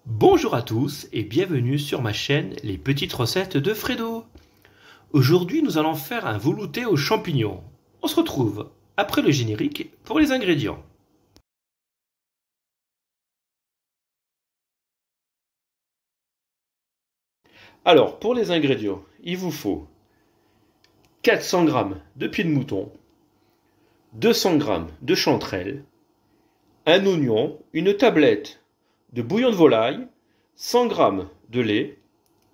Bonjour à tous et bienvenue sur ma chaîne Les Petites Recettes de Fredo. Aujourd'hui nous allons faire un velouté aux champignons. On se retrouve après le générique pour les ingrédients. Alors pour les ingrédients, il vous faut 400 g de pieds de mouton, 200 g de chanterelle, un oignon, une tablette de bouillon de volaille, 100 g de lait,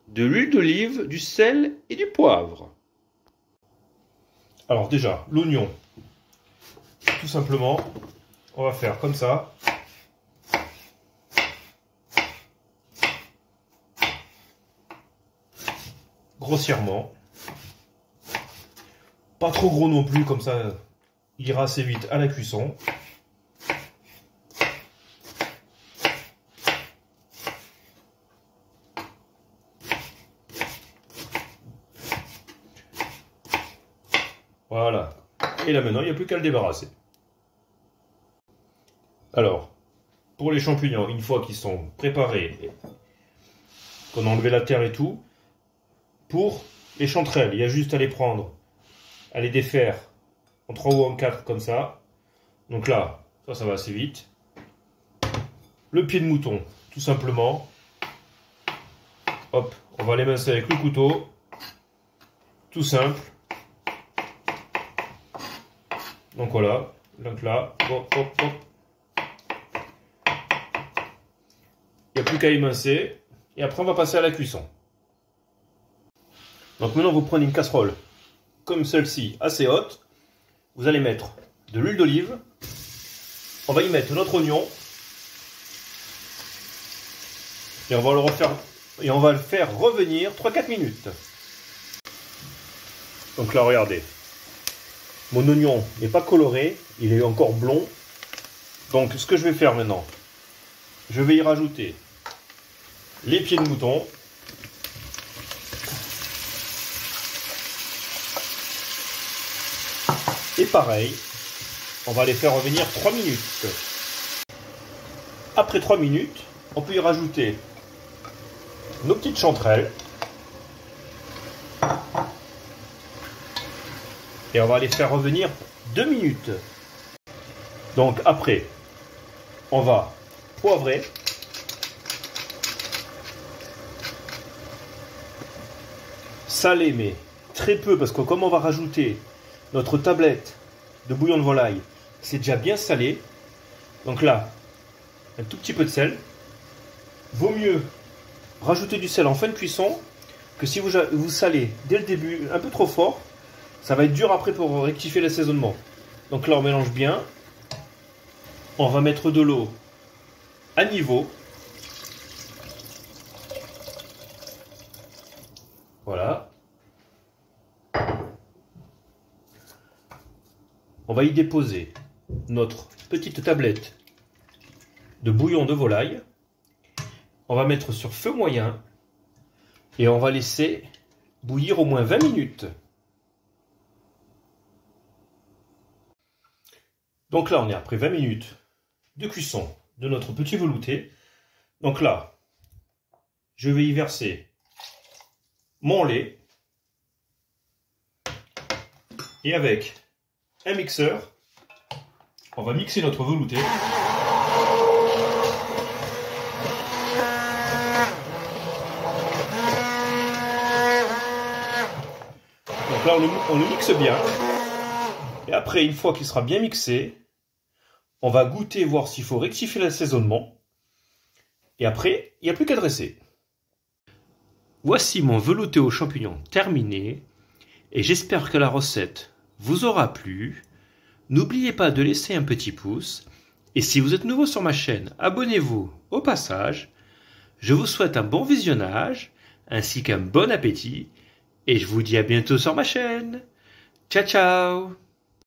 de l'huile d'olive, du sel et du poivre. Alors déjà, l'oignon, tout simplement, on va faire comme ça. Grossièrement. Pas trop gros non plus, comme ça il ira assez vite à la cuisson. Voilà. Et là maintenant, il n'y a plus qu'à le débarrasser. Alors, pour les champignons, une fois qu'ils sont préparés, qu'on a enlevé la terre et tout, pour les chanterelles, il y a juste à les prendre, à les défaire en 3 ou en 4 comme ça. Donc là, ça va assez vite. Le pied de mouton, tout simplement. Hop, on va l'émincer avec le couteau. Tout simple. Donc voilà, donc là, hop, hop, hop. Il n'y a plus qu'à émincer. Et après, on va passer à la cuisson. Donc maintenant, vous prenez une casserole comme celle-ci, assez haute. Vous allez mettre de l'huile d'olive. On va y mettre notre oignon. Et on va le refaire. Et on va le faire revenir 3-4 minutes. Donc là, regardez. Mon oignon n'est pas coloré, il est encore blond. Donc ce que je vais faire maintenant, je vais y rajouter les pieds de mouton. Et pareil, on va les faire revenir 3 minutes. Après 3 minutes, on peut y rajouter nos petites chanterelles. Et on va les faire revenir 2 minutes. Donc après, on va poivrer. Saler, mais très peu, parce que comme on va rajouter notre tablette de bouillon de volaille, c'est déjà bien salé. Donc là, un tout petit peu de sel. Vaut mieux rajouter du sel en fin de cuisson que si vous salez dès le début un peu trop fort. Ça va être dur après pour rectifier l'assaisonnement. Donc là, on mélange bien. On va mettre de l'eau à niveau. Voilà. On va y déposer notre petite tablette de bouillon de volaille. On va mettre sur feu moyen. Et on va laisser bouillir au moins 20 minutes. Donc là, on est après 20 minutes de cuisson de notre petit velouté. Donc là, je vais y verser mon lait. Et avec un mixeur, on va mixer notre velouté. Donc là, on le mixe bien. Et après, une fois qu'il sera bien mixé, on va goûter, voir s'il faut rectifier l'assaisonnement. Et après, il n'y a plus qu'à dresser. Voici mon velouté aux champignons terminé. Et j'espère que la recette vous aura plu. N'oubliez pas de laisser un petit pouce. Et si vous êtes nouveau sur ma chaîne, abonnez-vous au passage. Je vous souhaite un bon visionnage, ainsi qu'un bon appétit. Et je vous dis à bientôt sur ma chaîne. Ciao, ciao!